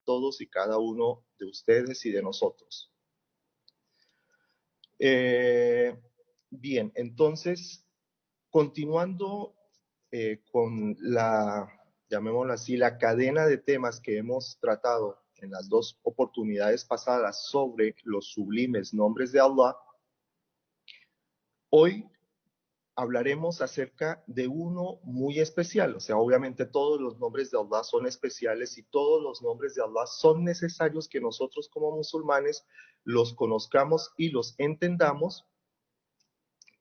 todos y cada uno de ustedes y de nosotros. Bien, entonces, continuando con la, llamémoslo así, la cadena de temas que hemos tratado en las dos oportunidades pasadas sobre los sublimes nombres de Allah, hoy hablaremos acerca de uno muy especial. O sea, obviamente todos los nombres de Allah son especiales y todos los nombres de Allah son necesarios que nosotros como musulmanes los conozcamos y los entendamos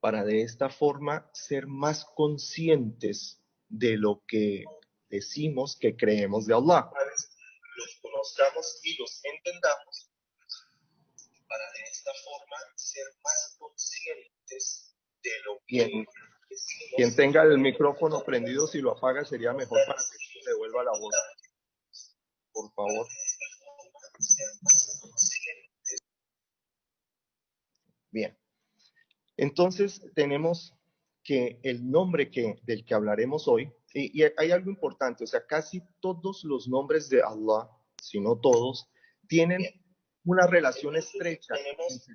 para de esta forma ser más conscientes de lo que decimos que creemos de Allah. Los conozcamos y los entendamos para de esta forma ser más conscientes de lo que decimos. Quien tenga el micrófono prendido, si lo apaga sería mejor para que se devuelva la voz. Por favor. Bien. Entonces tenemos que el nombre del que hablaremos hoy, y hay algo importante, o sea, casi todos los nombres de Allah, si no todos, tienen una relación estrecha. Tenemos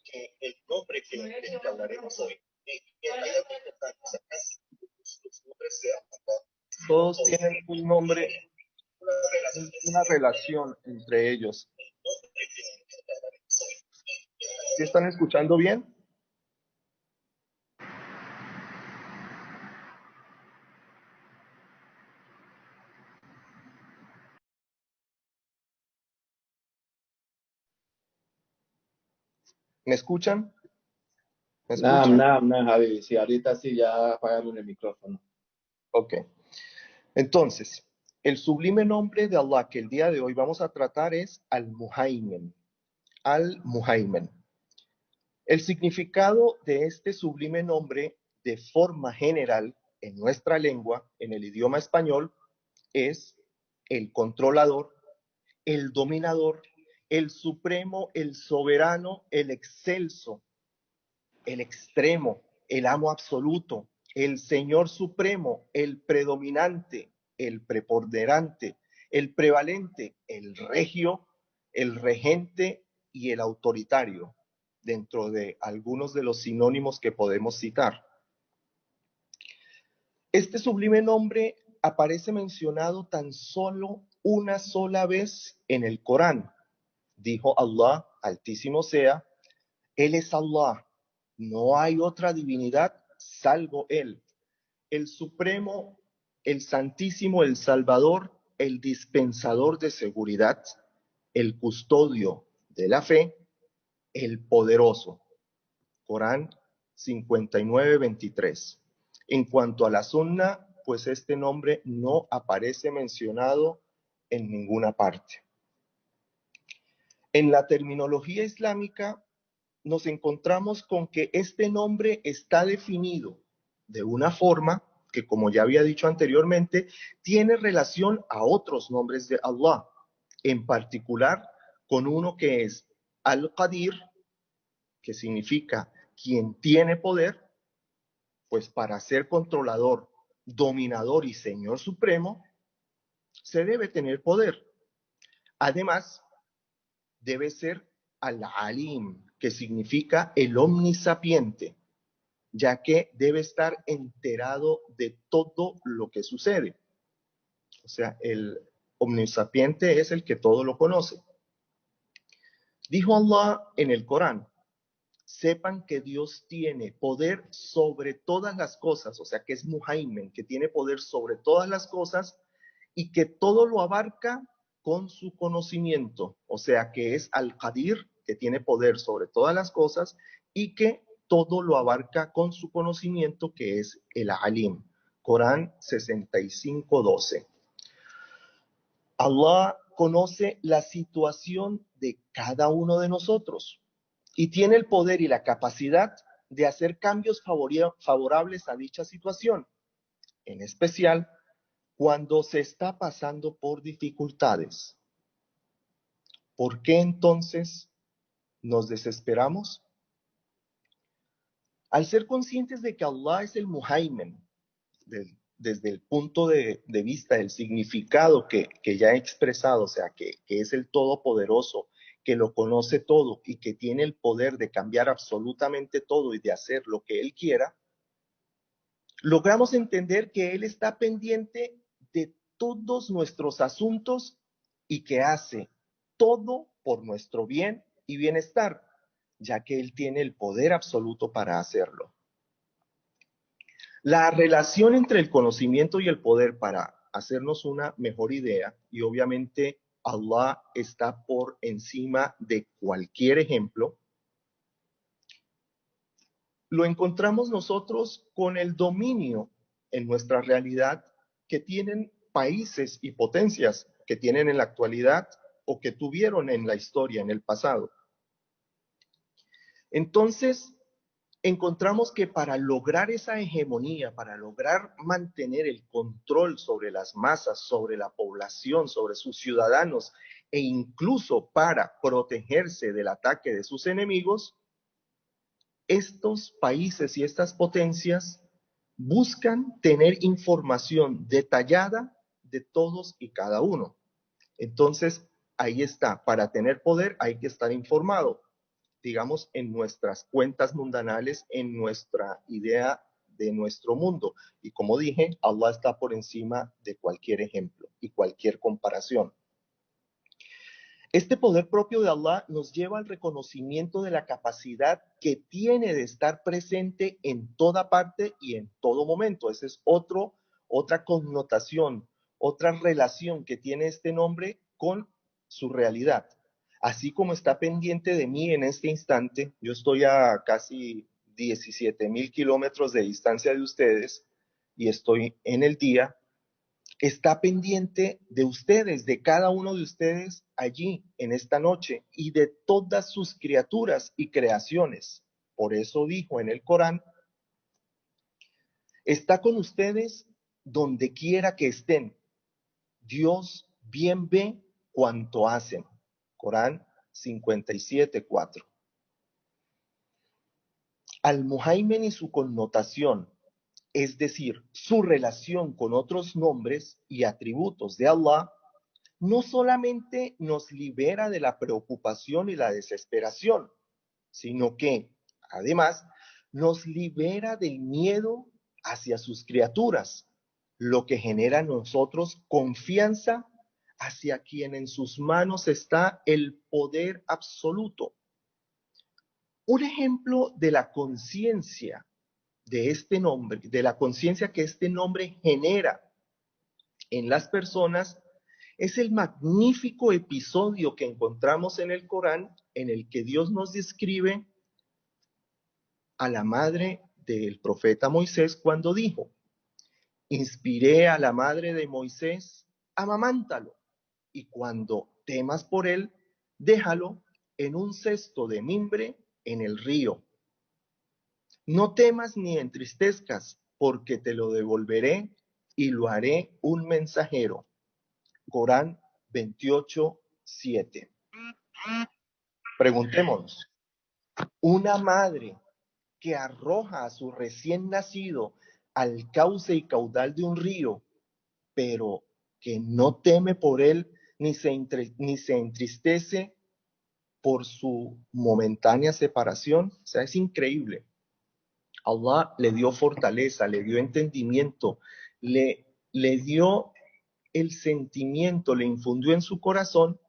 que el nombre del que hablaremos hoy, y hay algo importante, o sea, casi todos los nombres de Allah, todos tienen un nombre, una relación entre ellos. ¿Sí están escuchando bien? ¿Me escuchan? ¿Me escuchan? No, Javi. Sí, ahorita sí, ya apagaron el micrófono. Ok. Entonces, el sublime nombre de Allah que el día de hoy vamos a tratar es Al-Muhaymin. Al-Muhaymin. El significado de este sublime nombre, de forma general, en nuestra lengua, en el idioma español, es el controlador, el dominador, el supremo, el soberano, el excelso, el extremo, el amo absoluto, el Señor supremo, el predominante, el preponderante, el prevalente, el regio, el regente y el autoritario, dentro de algunos de los sinónimos que podemos citar. Este sublime nombre aparece mencionado tan solo una sola vez en el Corán. Dijo Allah, altísimo sea, Él es Allah, no hay otra divinidad salvo Él, el Supremo, el Santísimo, el Salvador, el dispensador de seguridad, el custodio de la fe, el poderoso. Corán 59:23. En cuanto a la sunna, pues este nombre no aparece mencionado en ninguna parte. En la terminología islámica nos encontramos con que este nombre está definido de una forma que, como ya había dicho anteriormente, tiene relación a otros nombres de Allah, en particular con uno que es Al-Qadir, que significa quien tiene poder, pues para ser controlador, dominador y Señor Supremo, se debe tener poder. Además, debe ser Al-Alim, que significa el omnisapiente, ya que debe estar enterado de todo lo que sucede. O sea, el omnisapiente es el que todo lo conoce. Dijo Allah en el Corán, sepan que Dios tiene poder sobre todas las cosas, o sea que es Muhaymin, que tiene poder sobre todas las cosas y que todo lo abarca con su conocimiento, o sea que es Al-Qadir, que tiene poder sobre todas las cosas y que todo lo abarca con su conocimiento, que es el Alim. Corán 65:12. Allah conoce la situación de cada uno de nosotros y tiene el poder y la capacidad de hacer cambios favorables a dicha situación, en especial cuando se está pasando por dificultades. ¿Por qué entonces nos desesperamos? Al ser conscientes de que Allah es el Muhaymin, desde el punto de vista del significado que ya he expresado, o sea, que es el Todopoderoso, que lo conoce todo y que tiene el poder de cambiar absolutamente todo y de hacer lo que Él quiera, logramos entender que Él está pendiente de todos nuestros asuntos y que hace todo por nuestro bien y bienestar, ya que Él tiene el poder absoluto para hacerlo. La relación entre el conocimiento y el poder para hacernos una mejor idea, y obviamente Allah está por encima de cualquier ejemplo, lo encontramos nosotros con el dominio en nuestra realidad que tienen países y potencias que tienen en la actualidad o que tuvieron en la historia, en el pasado. Entonces, encontramos que para lograr esa hegemonía, para lograr mantener el control sobre las masas, sobre la población, sobre sus ciudadanos, e incluso para protegerse del ataque de sus enemigos, estos países y estas potencias buscan tener información detallada de todos y cada uno. Entonces, ahí está, para tener poder hay que estar informado, digamos, en nuestras cuentas mundanales, en nuestra idea de nuestro mundo. Y como dije, Allah está por encima de cualquier ejemplo y cualquier comparación. Este poder propio de Allah nos lleva al reconocimiento de la capacidad que tiene de estar presente en toda parte y en todo momento. Esa es otra connotación, otra relación que tiene este nombre con su realidad. Así como está pendiente de mí en este instante, yo estoy a casi 17.000 kilómetros de distancia de ustedes y estoy en el día, está pendiente de ustedes, de cada uno de ustedes allí en esta noche y de todas sus criaturas y creaciones. Por eso dijo en el Corán, está con ustedes donde quiera que estén. Dios bien ve cuanto hacen. Corán 57:4. Al-Muhaimen y su connotación, es decir, su relación con otros nombres y atributos de Allah, no solamente nos libera de la preocupación y la desesperación, sino que, además, nos libera del miedo hacia sus criaturas, lo que genera en nosotros confianza hacia quien en sus manos está el poder absoluto. Un ejemplo de la conciencia de este nombre, de la conciencia que este nombre genera en las personas, es el magnífico episodio que encontramos en el Corán en el que Dios nos describe a la madre del profeta Moisés cuando dijo, inspiré a la madre de Moisés, amamántalo, y cuando temas por él, déjalo en un cesto de mimbre en el río. No temas ni entristezcas, porque te lo devolveré y lo haré un mensajero. Corán 28:7. Preguntémonos, una madre que arroja a su recién nacido al cauce y caudal de un río, pero que no teme por él ni se entristece por su momentánea separación, o sea, es increíble. Allah le dio fortaleza, le dio entendimiento, le dio el sentimiento, le infundió en su corazón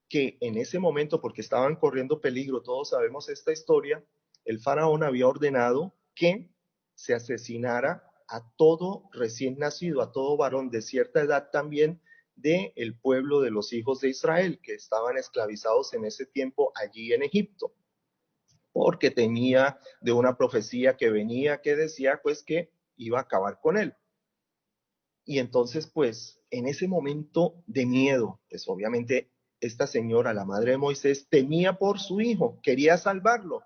que en ese momento, porque estaban corriendo peligro, todos sabemos esta historia, el faraón había ordenado que se asesinara a todo recién nacido, a todo varón de cierta edad también del pueblo de los hijos de Israel, que estaban esclavizados en ese tiempo allí en Egipto, porque tenía de una profecía que venía que decía pues que iba a acabar con él. Y entonces, pues, en ese momento de miedo, pues obviamente esta señora, la madre de Moisés, temía por su hijo, quería salvarlo.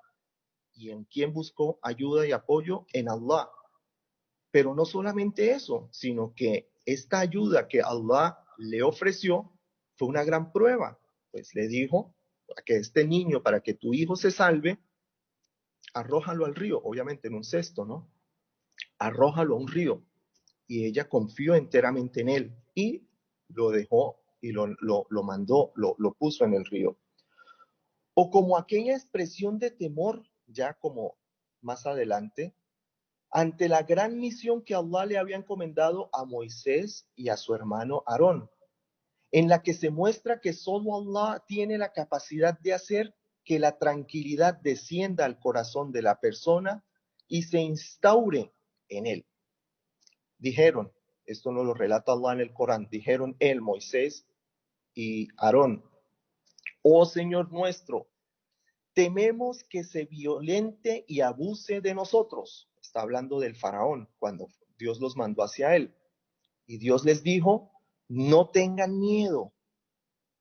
¿Y en quién buscó ayuda y apoyo? En Allah. Pero no solamente eso, sino que esta ayuda que Allah le ofreció fue una gran prueba. Pues le dijo, para que este niño, para que tu hijo se salve, arrójalo al río, obviamente en un cesto, ¿no? Arrójalo a un río. y ella confió enteramente en él y lo dejó y lo mandó, lo puso en el río. O como aquella expresión de temor, ya como más adelante, ante la gran misión que Allah le había encomendado a Moisés y a su hermano Aarón, en la que se muestra que solo Allah tiene la capacidad de hacer que la tranquilidad descienda al corazón de la persona y se instaure en él. Dijeron, esto nos lo relata Allah en el Corán, dijeron él, Moisés y Aarón, oh Señor nuestro, tememos que se violente y abuse de nosotros. Está hablando del faraón cuando Dios los mandó hacia él. Y Dios les dijo, no tengan miedo,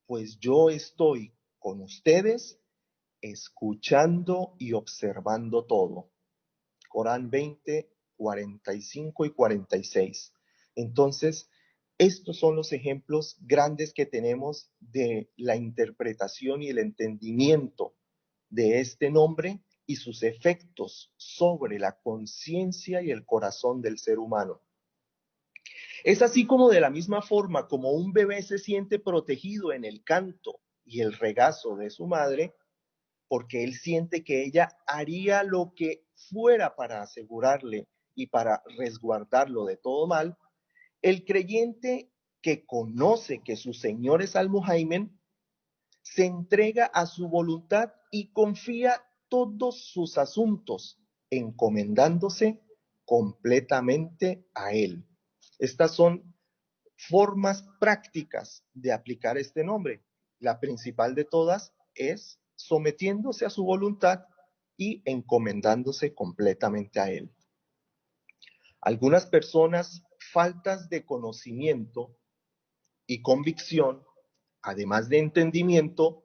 pues yo estoy con ustedes escuchando y observando todo. Corán 20, 45 y 46. Entonces, estos son los ejemplos grandes que tenemos de la interpretación y el entendimiento de este nombre y sus efectos sobre la conciencia y el corazón del ser humano. Es así como de la misma forma como un bebé se siente protegido en el canto y el regazo de su madre, porque él siente que ella haría lo que fuera para asegurarle y para resguardarlo de todo mal, el creyente que conoce que su Señor es Al-Muhaimen, se entrega a su voluntad y confía todos sus asuntos, encomendándose completamente a Él. Estas son formas prácticas de aplicar este nombre. La principal de todas es sometiéndose a su voluntad y encomendándose completamente a Él. Algunas personas, faltas de conocimiento y convicción, además de entendimiento,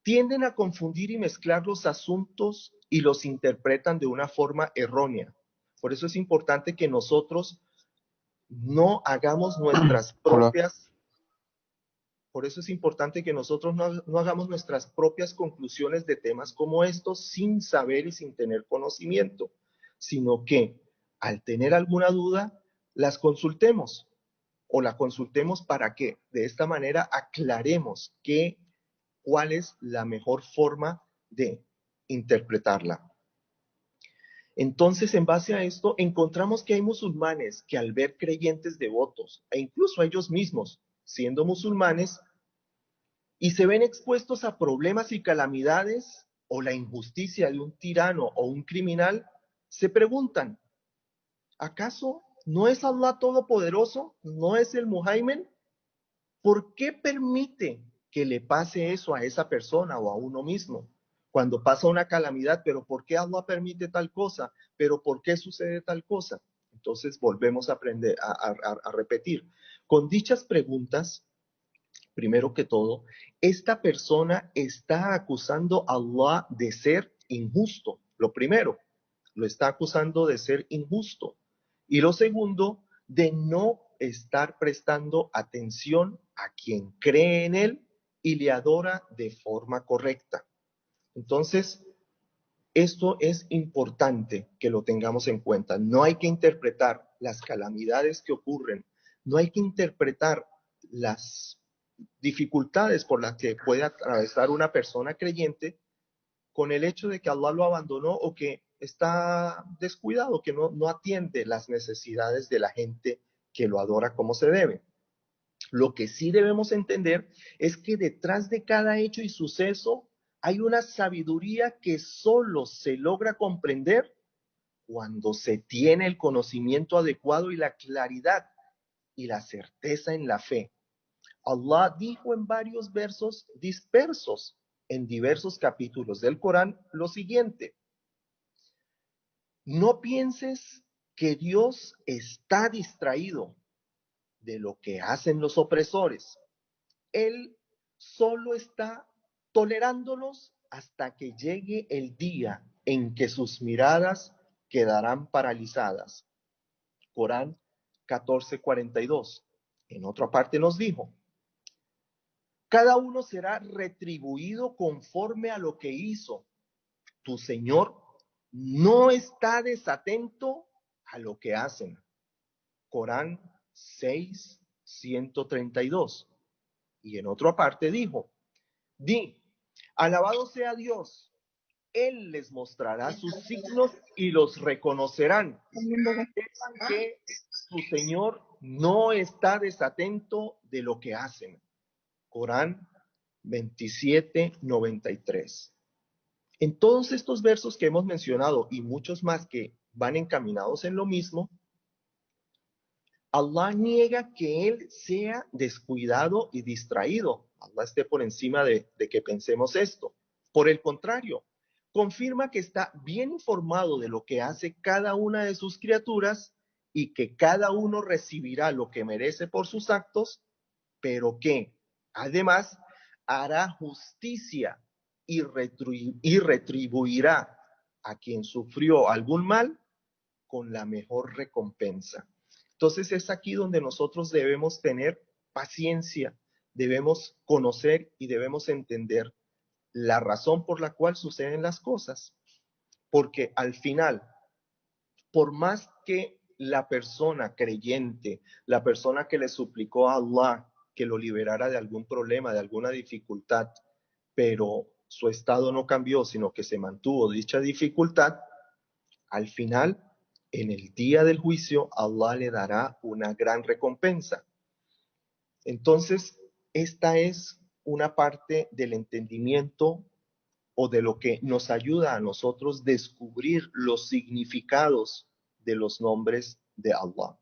tienden a confundir y mezclar los asuntos y los interpretan de una forma errónea. Por eso es importante que nosotros no hagamos nuestras Hola. propias, por eso es importante que nosotros no hagamos nuestras propias conclusiones de temas como estos sin saber y sin tener conocimiento, sino que al tener alguna duda, las consultemos o la consultemos para que de esta manera aclaremos cuál es la mejor forma de interpretarla. Entonces, en base a esto, encontramos que hay musulmanes que al ver creyentes devotos, e incluso ellos mismos, siendo musulmanes, y se ven expuestos a problemas y calamidades o la injusticia de un tirano o un criminal, se preguntan, ¿acaso no es Allah Todopoderoso? ¿No es el Muhaimen? ¿Por qué permite que le pase eso a esa persona o a uno mismo? Cuando pasa una calamidad, pero ¿por qué Allah permite tal cosa? ¿Pero por qué sucede tal cosa? Entonces volvemos a aprender, a repetir. Con dichas preguntas, primero que todo, esta persona está acusando a Allah de ser injusto. Lo primero, lo está acusando de ser injusto. Y lo segundo, de no estar prestando atención a quien cree en él y le adora de forma correcta. Entonces, esto es importante que lo tengamos en cuenta. No hay que interpretar las calamidades que ocurren, no hay que interpretar las dificultades por las que puede atravesar una persona creyente con el hecho de que Allah lo abandonó o que está descuidado, que no atiende las necesidades de la gente que lo adora como se debe. Lo que sí debemos entender es que detrás de cada hecho y suceso hay una sabiduría que solo se logra comprender cuando se tiene el conocimiento adecuado y la claridad y la certeza en la fe. Allah dijo en varios versos dispersos en diversos capítulos del Corán lo siguiente: no pienses que Dios está distraído de lo que hacen los opresores. Él solo está tolerándolos hasta que llegue el día en que sus miradas quedarán paralizadas. Corán 14:42. En otra parte nos dijo: cada uno será retribuido conforme a lo que hizo. Tu Señor no está desatento a lo que hacen. Corán 6:132. Y en otra parte dijo, di, alabado sea Dios, Él les mostrará sus signos y los reconocerán. Sepan que su Señor no está desatento de lo que hacen. Corán 27:93. En todos estos versos que hemos mencionado y muchos más que van encaminados en lo mismo, Allah niega que Él sea descuidado y distraído. Allah esté por encima de que pensemos esto. Por el contrario, confirma que está bien informado de lo que hace cada una de sus criaturas y que cada uno recibirá lo que merece por sus actos, pero que, además, hará justicia y retribuirá a quien sufrió algún mal con la mejor recompensa. Entonces es aquí donde nosotros debemos tener paciencia, debemos conocer y debemos entender la razón por la cual suceden las cosas. Porque al final, por más que la persona creyente, la persona que le suplicó a Allah que lo liberara de algún problema, de alguna dificultad, pero su estado no cambió, sino que se mantuvo dicha dificultad, al final, en el día del juicio, Allah le dará una gran recompensa. Entonces, esta es una parte del entendimiento o de lo que nos ayuda a nosotros descubrir los significados de los nombres de Allah.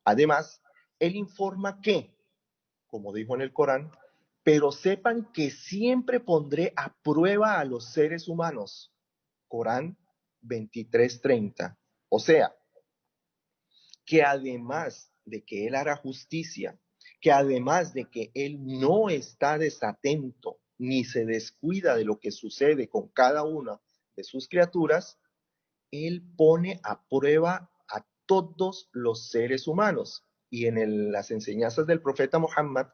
Además, él informa que, como dijo en el Corán, pero sepan que siempre pondré a prueba a los seres humanos. Corán 23:30. O sea, que además de que él hará justicia, que además de que él no está desatento ni se descuida de lo que sucede con cada una de sus criaturas, él pone a prueba a todos los seres humanos. Y en las enseñanzas del profeta Muhammad,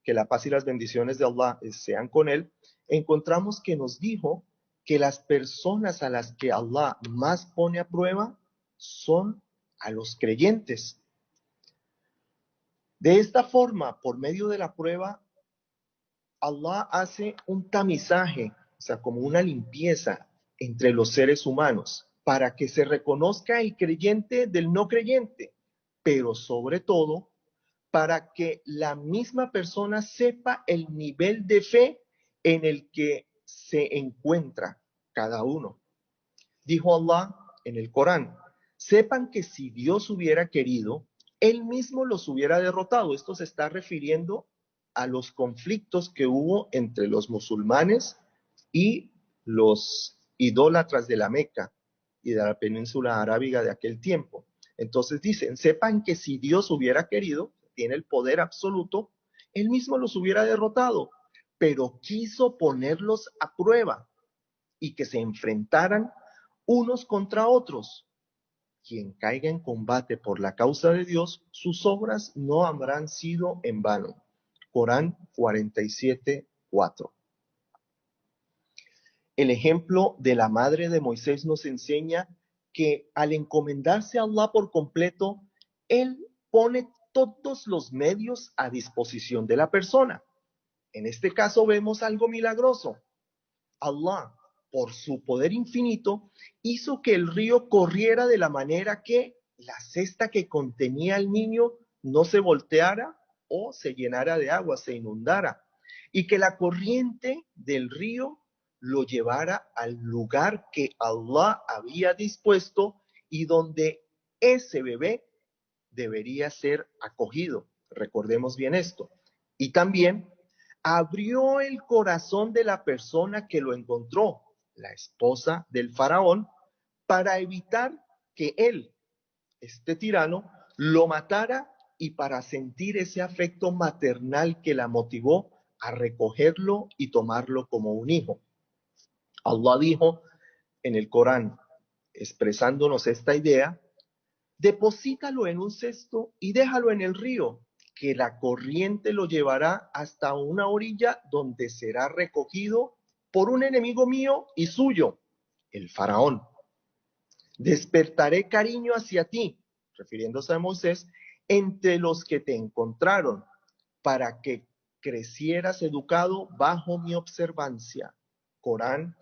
que la paz y las bendiciones de Allah sean con él, encontramos que nos dijo que las personas a las que Allah más pone a prueba son a los creyentes. De esta forma, por medio de la prueba, Allah hace un tamizaje, o sea, como una limpieza entre los seres humanos, para que se reconozca el creyente del no creyente, pero sobre todo para que la misma persona sepa el nivel de fe en el que se encuentra cada uno. Dijo Allah en el Corán, sepan que si Dios hubiera querido, Él mismo los hubiera derrotado. Esto se está refiriendo a los conflictos que hubo entre los musulmanes y los idólatras de la Meca y de la península arábiga de aquel tiempo. Entonces dicen, sepan que si Dios hubiera querido, tiene el poder absoluto, Él mismo los hubiera derrotado, pero quiso ponerlos a prueba y que se enfrentaran unos contra otros. Quien caiga en combate por la causa de Dios, sus obras no habrán sido en vano. Corán 47:4. El ejemplo de la madre de Moisés nos enseña que al encomendarse a Allah por completo, Él pone todos los medios a disposición de la persona. En este caso vemos algo milagroso. Allah, por su poder infinito, hizo que el río corriera de la manera que la cesta que contenía al niño no se volteara o se llenara de agua, se inundara, y que la corriente del río lo llevara al lugar que Allah había dispuesto y donde ese bebé debería ser acogido. Recordemos bien esto. Y también abrió el corazón de la persona que lo encontró, la esposa del faraón, para evitar que él, este tirano, lo matara y para sentir ese afecto maternal que la motivó a recogerlo y tomarlo como un hijo. Allah dijo en el Corán, expresándonos esta idea, deposítalo en un cesto y déjalo en el río, que la corriente lo llevará hasta una orilla donde será recogido por un enemigo mío y suyo, el faraón. Despertaré cariño hacia ti, refiriéndose a Moisés, entre los que te encontraron, para que crecieras educado bajo mi observancia. Corán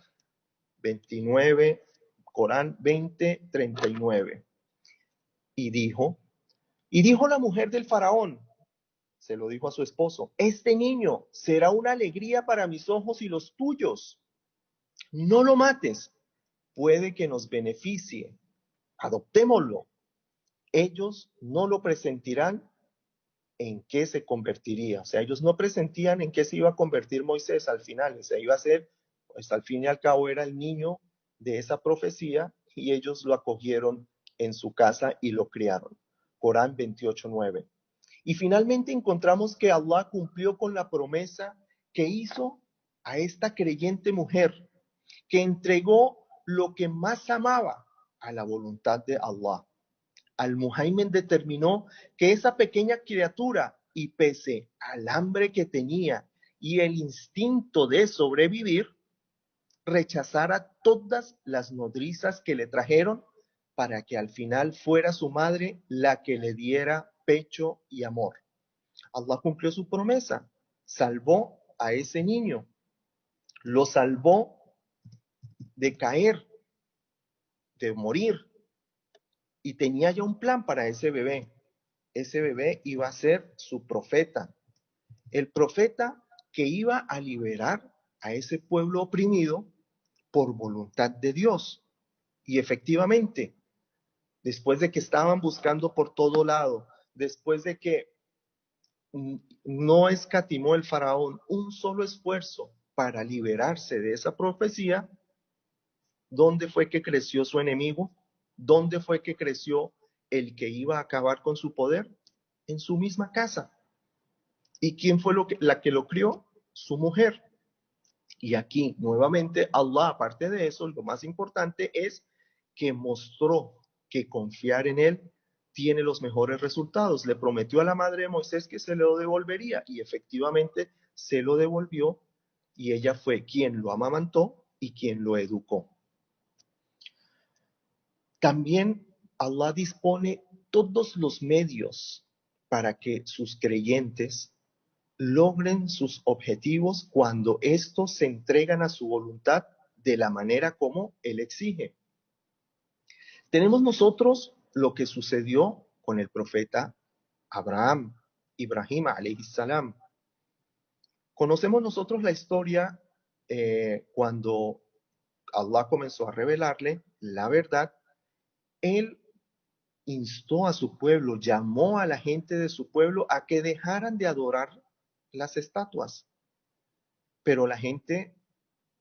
29, Corán 20, 39. Y dijo la mujer del faraón, se lo dijo a su esposo, este niño será una alegría para mis ojos y los tuyos. No lo mates, puede que nos beneficie. Adoptémoslo. Ellos no lo presentirán en qué se convertiría. O sea, ellos no presentían en qué se iba a convertir Moisés al final. O sea, iba a ser, pues al fin y al cabo era el niño de esa profecía y ellos lo acogieron en su casa y lo criaron. Corán 28:9. Y finalmente encontramos que Allah cumplió con la promesa que hizo a esta creyente mujer, que entregó lo que más amaba a la voluntad de Allah. Al-Muhaymin determinó que esa pequeña criatura, y pese al hambre que tenía y el instinto de sobrevivir, rechazara todas las nodrizas que le trajeron para que al final fuera su madre la que le diera pecho y amor. Allah cumplió su promesa, salvó a ese niño, lo salvó de caer, de morir, y tenía ya un plan para ese bebé. Ese bebé iba a ser su profeta, el profeta que iba a liberar a ese pueblo oprimido por voluntad de Dios. Y efectivamente, después de que estaban buscando por todo lado, después de que no escatimó el faraón un solo esfuerzo para liberarse de esa profecía, ¿dónde fue que creció su enemigo? ¿Dónde fue que creció el que iba a acabar con su poder? En su misma casa. ¿Y quién fue la que lo crió? Su mujer. Y aquí, nuevamente, Allah, aparte de eso, lo más importante es que mostró que confiar en él tiene los mejores resultados. Le prometió a la madre de Moisés que se lo devolvería y efectivamente se lo devolvió y ella fue quien lo amamantó y quien lo educó. También Allah dispone todos los medios para que sus creyentes logren sus objetivos cuando estos se entregan a su voluntad de la manera como Él exige. Tenemos nosotros lo que sucedió con el profeta Abraham, Ibrahim alayhi salam. Conocemos nosotros la historia cuando Allah comenzó a revelarle la verdad. Él instó a su pueblo, llamó a la gente de su pueblo a que dejaran de adorar las estatuas. Pero la gente,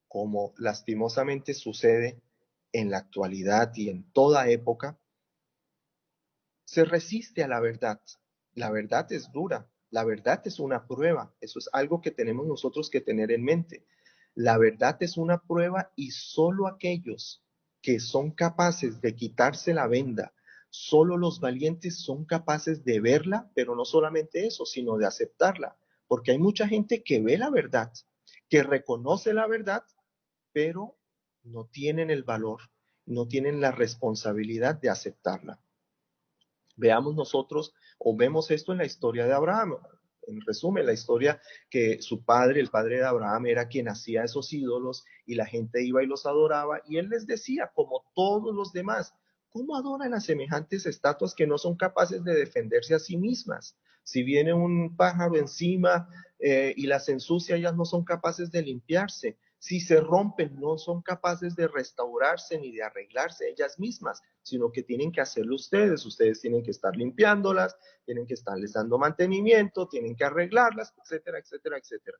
como lastimosamente sucede en la actualidad y en toda época, se resiste a la verdad. La verdad es dura, la verdad es una prueba, eso es algo que tenemos nosotros que tener en mente. La verdad es una prueba y solo aquellos que son capaces de quitarse la venda, solo los valientes son capaces de verla, pero no solamente eso, sino de aceptarla, porque hay mucha gente que ve la verdad, que reconoce la verdad, pero no tienen el valor, no tienen la responsabilidad de aceptarla. Veamos nosotros o vemos esto en la historia de Abraham. En resumen, la historia que su padre, el padre de Abraham, era quien hacía esos ídolos y la gente iba y los adoraba y él les decía, como todos los demás, ¿cómo adoran a semejantes estatuas que no son capaces de defenderse a sí mismas? Si viene un pájaro encima y las ensucia, ellas no son capaces de limpiarse. Si se rompen, no son capaces de restaurarse ni de arreglarse ellas mismas, sino que tienen que hacerlo ustedes. Ustedes tienen que estar limpiándolas, tienen que estarles dando mantenimiento, tienen que arreglarlas, etcétera, etcétera, etcétera.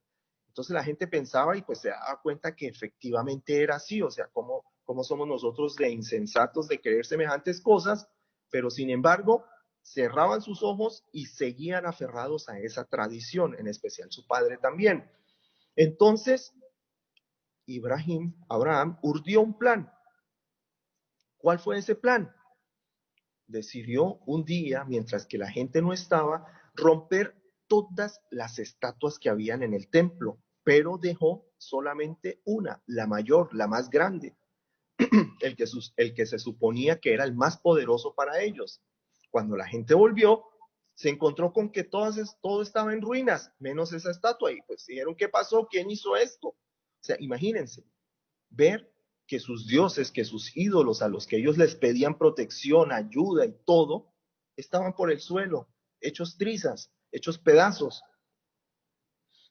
Entonces la gente pensaba y pues se daba cuenta que efectivamente era así, o sea, cómo somos nosotros de insensatos de creer semejantes cosas, pero sin embargo cerraban sus ojos y seguían aferrados a esa tradición, en especial su padre también. Entonces, Abraham, urdió un plan. ¿Cuál fue ese plan? Decidió un día, mientras que la gente no estaba, romper todas las estatuas que habían en el templo, pero dejó solamente una, la mayor, la más grande, el que se suponía que era el más poderoso para ellos. Cuando la gente volvió, se encontró con que todo estaba en ruinas, menos esa estatua. Y pues dijeron, ¿qué pasó? ¿Quién hizo esto? O sea, imagínense, ver que sus dioses, que sus ídolos a los que ellos les pedían protección, ayuda y todo, estaban por el suelo, hechos trizas, hechos pedazos.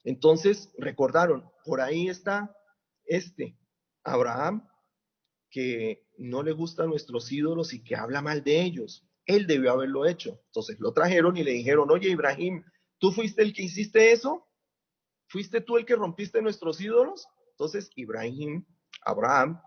Entonces recordaron, por ahí está Abraham, que no le gustan nuestros ídolos y que habla mal de ellos. Él debió haberlo hecho. Entonces lo trajeron y le dijeron, oye Ibrahim, ¿tú fuiste el que hiciste eso? ¿Fuiste tú el que rompiste nuestros ídolos? Entonces Abraham,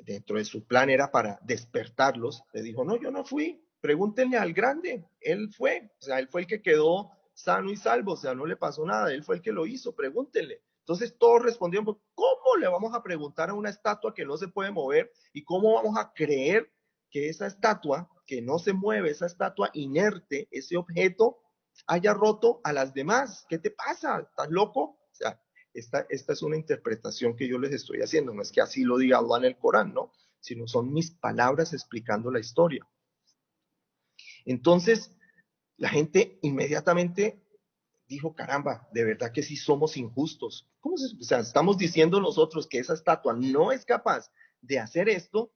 dentro de su plan era para despertarlos, le dijo, no, yo no fui, pregúntenle al grande, él fue, o sea, él fue el que quedó sano y salvo, o sea, no le pasó nada, él fue el que lo hizo, pregúntenle. Entonces todos respondieron, ¿cómo le vamos a preguntar a una estatua que no se puede mover? ¿Y cómo vamos a creer que esa estatua, que no se mueve, esa estatua inerte, ese objeto, haya roto a las demás? ¿Qué te pasa? ¿Estás loco? O sea, esta es una interpretación que yo les estoy haciendo, no es que así lo diga Allah en el Corán, ¿no? Sino son mis palabras explicando la historia. Entonces, la gente inmediatamente dijo, caramba, de verdad que sí somos injustos. ¿Cómo o sea, estamos diciendo nosotros que esa estatua no es capaz de hacer esto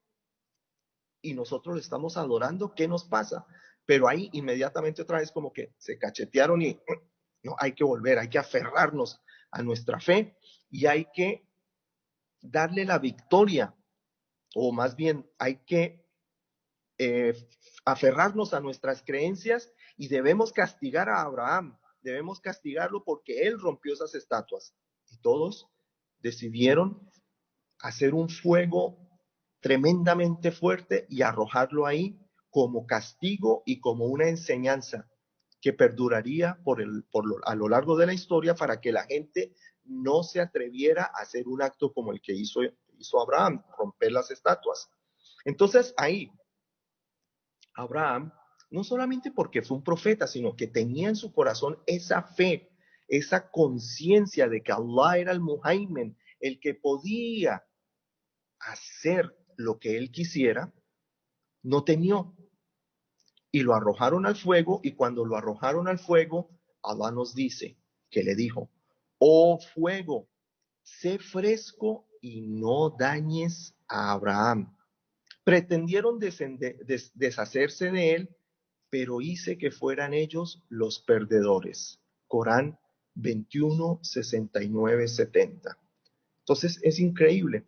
y nosotros le estamos adorando, ¿qué nos pasa? Pero ahí inmediatamente otra vez como que se cachetearon y no, hay que volver, hay que aferrarnos a nuestra fe y hay que darle la victoria, o más bien hay que eh, aferrarnos a nuestras creencias y debemos castigar a Abraham, debemos castigarlo porque él rompió esas estatuas. Y todos decidieron hacer un fuego tremendamente fuerte y arrojarlo ahí como castigo y como una enseñanza que perduraría a lo largo de la historia para que la gente no se atreviera a hacer un acto como el que hizo Abraham, romper las estatuas. Entonces ahí, Abraham, no solamente porque fue un profeta, sino que tenía en su corazón esa fe, esa conciencia de que Allah era el Muhaymin, el que podía hacer lo que él quisiera, no temió. Y lo arrojaron al fuego, y cuando lo arrojaron al fuego, Allah nos dice que le dijo, oh fuego, sé fresco y no dañes a Abraham. Pretendieron deshacerse de él, pero hice que fueran ellos los perdedores. Corán 21, 69, 70. Entonces es increíble.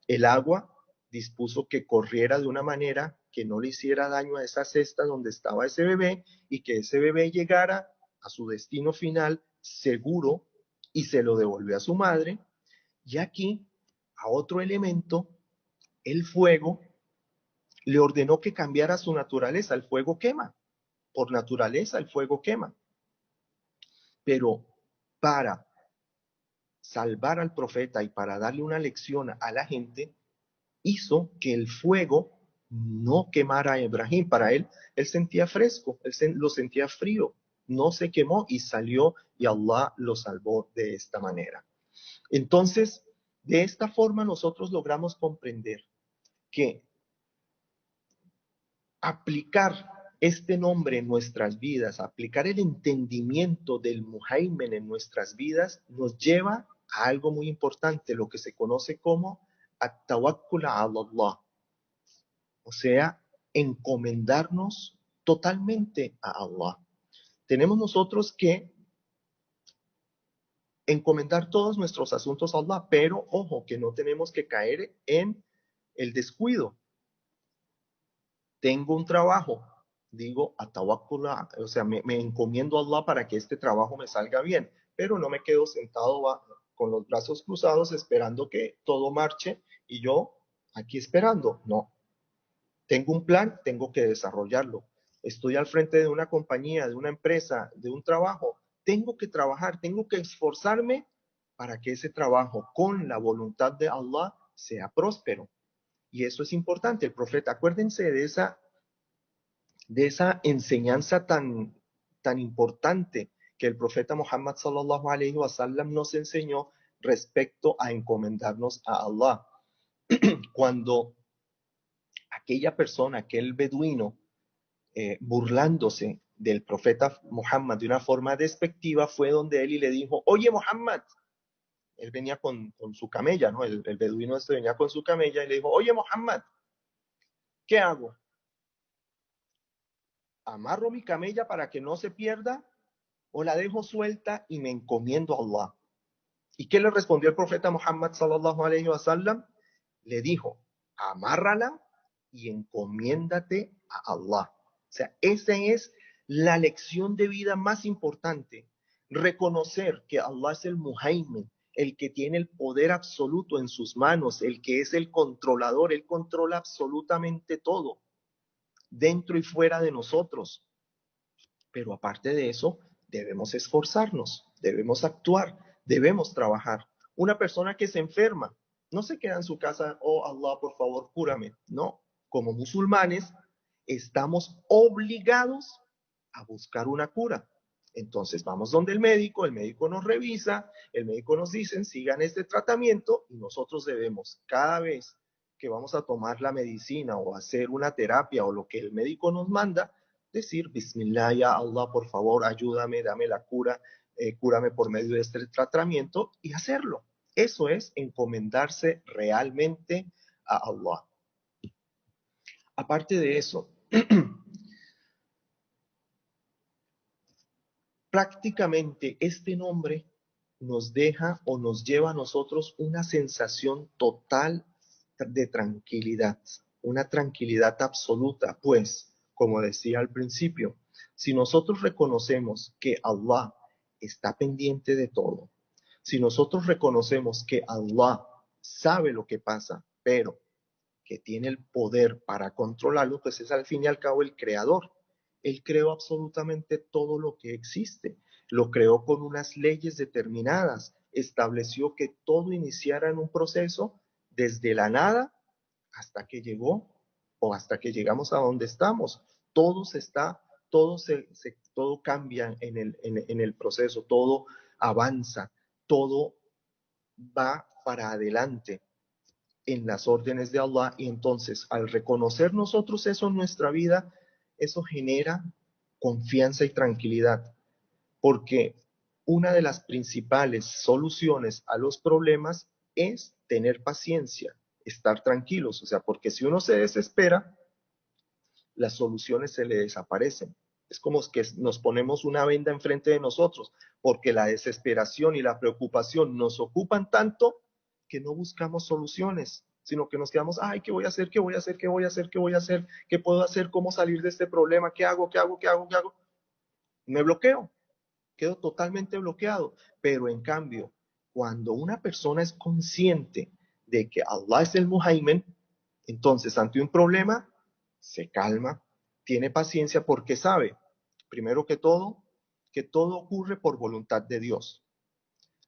El agua dispuso que corriera de una manera que no le hiciera daño a esa cesta donde estaba ese bebé y que ese bebé llegara a su destino final seguro y se lo devolvió a su madre. Y aquí, a otro elemento, el fuego, le ordenó que cambiara su naturaleza. El fuego quema. Por naturaleza, el fuego quema. Pero para salvar al profeta y para darle una lección a la gente, hizo que el fuego no quemara a Ibrahim. Para él sentía fresco, lo sentía frío, no se quemó y salió y Allah lo salvó de esta manera. Entonces, de esta forma nosotros logramos comprender que aplicar este nombre en nuestras vidas, aplicar el entendimiento del Muhaymin en nuestras vidas, nos lleva a algo muy importante, lo que se conoce como at-tawakkul ala Allah, o sea, encomendarnos totalmente a Allah. Tenemos nosotros que encomendar todos nuestros asuntos a Allah, pero ojo, que no tenemos que caer en el descuido. Tengo un trabajo, digo, atawakkula, o sea, me encomiendo a Allah para que este trabajo me salga bien, pero no me quedo sentado con los brazos cruzados esperando que todo marche y yo aquí esperando. No, tengo un plan, tengo que desarrollarlo. Estoy al frente de una compañía, de una empresa, de un trabajo. Tengo que trabajar, tengo que esforzarme para que ese trabajo con la voluntad de Allah sea próspero. Y eso es importante. El profeta, acuérdense de esa enseñanza tan importante que el profeta Muhammad sallallahu alaihi wasallam nos enseñó respecto a encomendarnos a Allah. Cuando aquella persona, aquel beduino, burlándose del profeta Muhammad de una forma despectiva, fue donde él y le dijo, oye Muhammad, él venía con su camella, ¿no? El beduino este venía con su camella y le dijo, oye Muhammad, ¿qué hago? ¿Amarro mi camella para que no se pierda o la dejo suelta y me encomiendo a Allah? ¿Y qué le respondió el profeta Muhammad sallallahu alaihi wasallam? Le dijo, amárrala y encomiéndate a Allah. O sea, esa es la lección de vida más importante. Reconocer que Allah es el Muhaymin, el que tiene el poder absoluto en sus manos, el que es el controlador, él controla absolutamente todo, dentro y fuera de nosotros. Pero aparte de eso, debemos esforzarnos, debemos actuar, debemos trabajar. Una persona que se enferma no se queda en su casa, oh Allah, por favor, cúrame. No, como musulmanes estamos obligados a buscar una cura. Entonces vamos donde el médico nos revisa, el médico nos dice, sigan este tratamiento y nosotros debemos cada vez que vamos a tomar la medicina o hacer una terapia o lo que el médico nos manda, decir, Bismillah, ya Allah, por favor, ayúdame, dame la cura, cúrame por medio de este tratamiento y hacerlo. Eso es encomendarse realmente a Allah. Aparte de eso, prácticamente este nombre nos deja o nos lleva a nosotros una sensación total de tranquilidad, una tranquilidad absoluta, pues, como decía al principio, si nosotros reconocemos que Allah está pendiente de todo, si nosotros reconocemos que Allah sabe lo que pasa, pero que tiene el poder para controlarlo, pues es al fin y al cabo el creador. Él creó absolutamente todo lo que existe, lo creó con unas leyes determinadas, estableció que todo iniciara en un proceso desde la nada hasta que llegó o hasta que llegamos a donde estamos. Todo se está, todo cambia en el proceso, todo avanza, todo va para adelante en las órdenes de Allah, y entonces al reconocer nosotros eso en nuestra vida, eso genera confianza y tranquilidad, porque una de las principales soluciones a los problemas es tener paciencia, estar tranquilos, o sea, porque si uno se desespera, las soluciones se le desaparecen. Es como que nos ponemos una venda enfrente de nosotros, porque la desesperación y la preocupación nos ocupan tanto que no buscamos soluciones, sino que nos quedamos, ay, ¿qué voy a hacer? ¿Qué voy a hacer? ¿Qué voy a hacer? ¿Qué voy a hacer? ¿Qué puedo hacer? ¿Cómo salir de este problema? ¿Qué hago? ¿Qué hago? ¿Qué hago? ¿Qué hago? Me bloqueo, quedo totalmente bloqueado. Pero en cambio, cuando una persona es consciente de que Allah es el Muhaymin, entonces ante un problema se calma, tiene paciencia porque sabe, primero que todo ocurre por voluntad de Dios.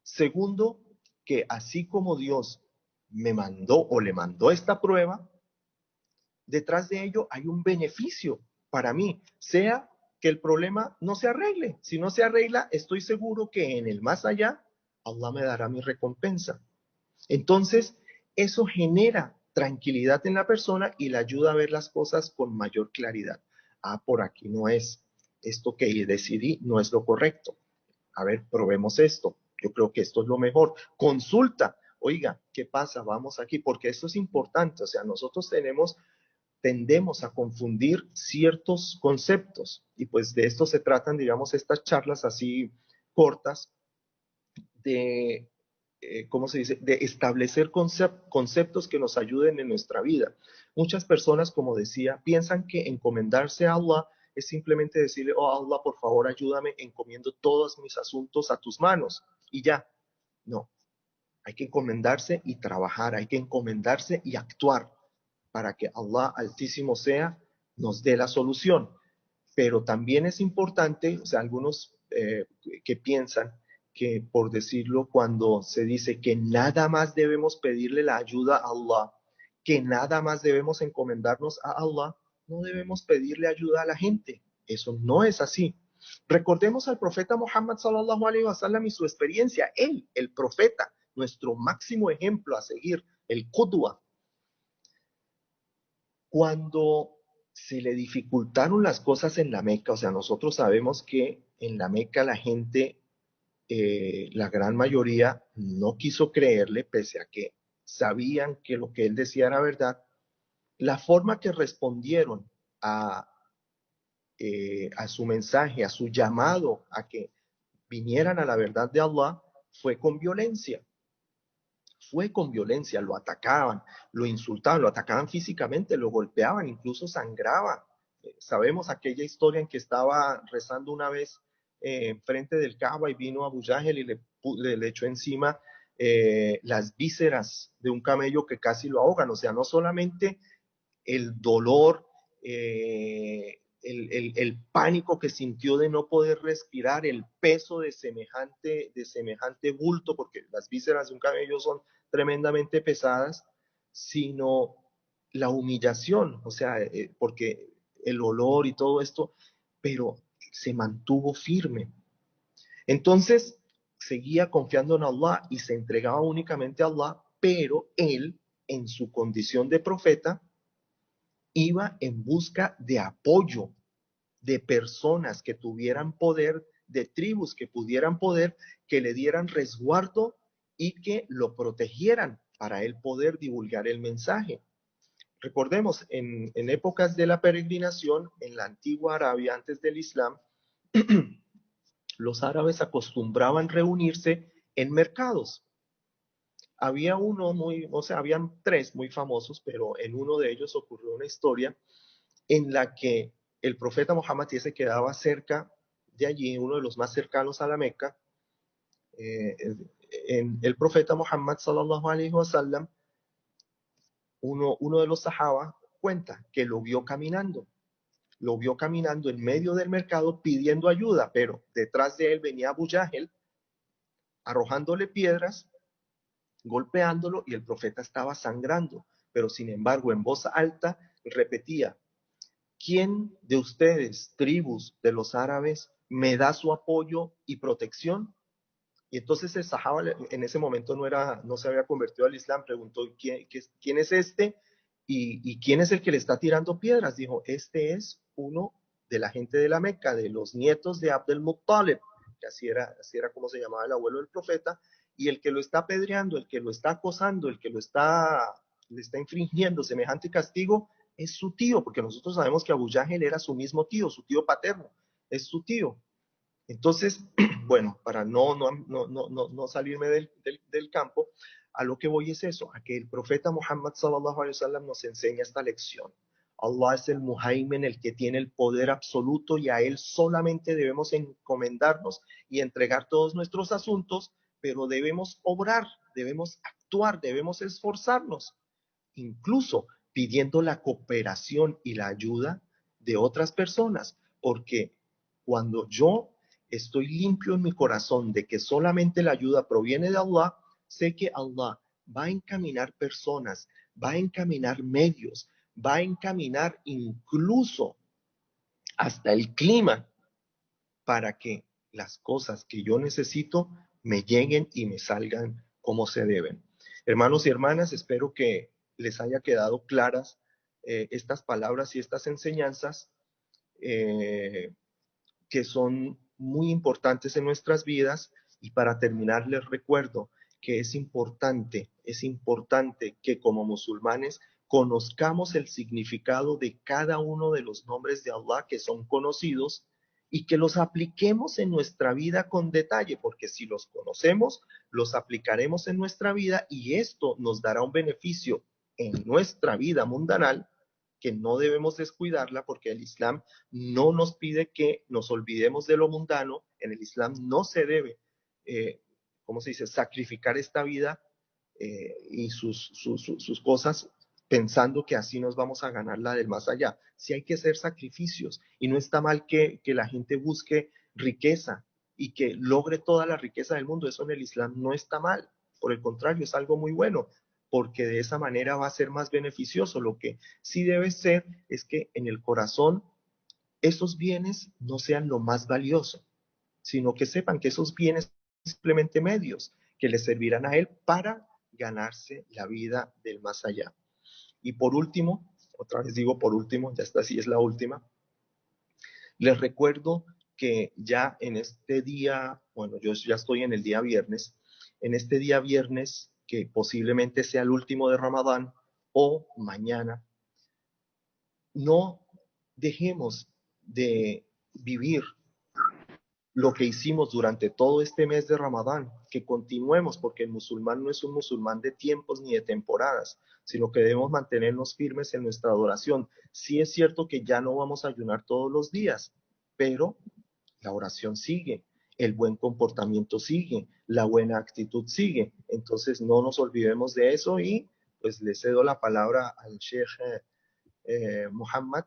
Segundo, que así como Dios me mandó o le mandó esta prueba, detrás de ello hay un beneficio para mí, sea que el problema no se arregle. Si no se arregla, estoy seguro que en el más allá, Allah me dará mi recompensa. Entonces, eso genera tranquilidad en la persona y le ayuda a ver las cosas con mayor claridad. Ah, por aquí no es. Esto que decidí no es lo correcto. A ver, probemos esto. Yo creo que esto es lo mejor. Consulta. Oiga, ¿qué pasa? Vamos aquí, porque esto es importante. O sea, nosotros tendemos a confundir ciertos conceptos y pues de esto se tratan, digamos, estas charlas así cortas de, ¿cómo se dice?, de establecer conceptos que nos ayuden en nuestra vida. Muchas personas, como decía, piensan que encomendarse a Allah es simplemente decirle, oh Allah, por favor, ayúdame, encomiendo todos mis asuntos a tus manos y ya. No, hay que encomendarse y trabajar, hay que encomendarse y actuar para que Allah Altísimo sea, nos dé la solución. Pero también es importante, o sea, algunos que piensan que, por decirlo, cuando se dice que nada más debemos pedirle la ayuda a Allah, que nada más debemos encomendarnos a Allah, no debemos pedirle ayuda a la gente. Eso no es así. Recordemos al profeta Muhammad sallallahu alaihi wasallam y su experiencia. Él, el profeta, nuestro máximo ejemplo a seguir, el Qudwa. Cuando se le dificultaron las cosas en la Meca. O sea, nosotros sabemos que en la Meca la gente, la gran mayoría, no quiso creerle, pese a que sabían que lo que él decía era verdad. La forma que respondieron a, a su mensaje, a su llamado a que vinieran a la verdad de Allah, fue con violencia. Fue con violencia, lo atacaban, lo insultaban, lo atacaban físicamente, lo golpeaban, incluso sangraba. Sabemos aquella historia en que estaba rezando una vez frente del Kaaba y vino Abu Yahel y le echó encima las vísceras de un camello que casi lo ahogan. O sea, no solamente el dolor, el pánico que sintió de no poder respirar, el peso de semejante bulto, porque las vísceras de un camello son tremendamente pesadas, sino la humillación, o sea, porque el olor y todo esto, pero se mantuvo firme. Entonces, seguía confiando en Allah y se entregaba únicamente a Allah, pero él, en su condición de profeta, iba en busca de apoyo, de personas que tuvieran poder, de tribus que pudieran poder, que le dieran resguardo y que lo protegieran para él poder divulgar el mensaje. Recordemos, en épocas de la peregrinación, en la antigua Arabia, antes del Islam, los árabes acostumbraban reunirse en mercados. Había uno muy, o sea, habían tres muy famosos, pero en uno de ellos ocurrió una historia en la que el profeta Muhammad se quedaba cerca de allí, uno de los más cercanos a la Meca. El profeta Muhammad sallallahu alaihi wasallam, uno de los sahaba cuenta que lo vio caminando en medio del mercado pidiendo ayuda, pero detrás de él venía Abu Yahel arrojándole piedras, golpeándolo, y el profeta estaba sangrando, pero sin embargo en voz alta repetía: ¿quién de ustedes, tribus de los árabes, me da su apoyo y protección? Y entonces el sahaba en ese momento no se había convertido al Islam, preguntó: ¿quién es este? ¿Y quién es el que le está tirando piedras? Dijo: este es uno de la gente de la Meca, de los nietos de Abdel Muttalib, que así era como se llamaba el abuelo del profeta, y el que lo está apedreando, el que lo está acosando, el que le está infringiendo semejante castigo, es su tío, porque nosotros sabemos que Abu Yahel era su mismo tío, su tío paterno, es su tío. Entonces, bueno, para no salirme del campo, a lo que voy es eso, a que el profeta Muhammad sallallahu alaihi wasallam nos enseña esta lección. Allah es el Muhaymin, el que tiene el poder absoluto, y a él solamente debemos encomendarnos y entregar todos nuestros asuntos, pero debemos obrar, debemos actuar, debemos esforzarnos, incluso pidiendo la cooperación y la ayuda de otras personas, porque cuando yo estoy limpio en mi corazón de que solamente la ayuda proviene de Allah, sé que Allah va a encaminar personas, va a encaminar medios, va a encaminar incluso hasta el clima para que las cosas que yo necesito me lleguen y me salgan como se deben. Hermanos y hermanas, espero que les haya quedado claras estas palabras y estas enseñanzas eh, que son muy importantes en nuestras vidas. Y para terminar, les recuerdo que es importante que como musulmanes conozcamos el significado de cada uno de los nombres de Allah que son conocidos, y que los apliquemos en nuestra vida con detalle, porque si los conocemos, los aplicaremos en nuestra vida y esto nos dará un beneficio en nuestra vida mundanal que no debemos descuidarla, porque el Islam no nos pide que nos olvidemos de lo mundano. En el Islam no se debe, ¿cómo se dice?, sacrificar esta vida y sus cosas pensando que así nos vamos a ganar la del más allá. Sí hay que hacer sacrificios, y no está mal que la gente busque riqueza y que logre toda la riqueza del mundo. Eso en el Islam no está mal, por el contrario, es algo muy bueno, porque de esa manera va a ser más beneficioso. Lo que sí debe ser es que en el corazón esos bienes no sean lo más valioso, sino que sepan que esos bienes son simplemente medios que le servirán a él para ganarse la vida del más allá. Y por último, otra vez digo por último, ya esta sí es la última, les recuerdo que ya en este día, bueno, yo ya estoy en el día viernes, en este día viernes, que posiblemente sea el último de Ramadán, o mañana, no dejemos de vivir lo que hicimos durante todo este mes de Ramadán, que continuemos, porque el musulmán no es un musulmán de tiempos ni de temporadas, sino que debemos mantenernos firmes en nuestra adoración. Sí es cierto que ya no vamos a ayunar todos los días, pero la oración sigue, el buen comportamiento sigue, la buena actitud sigue. Entonces no nos olvidemos de eso y pues le cedo la palabra al Sheikh Muhammad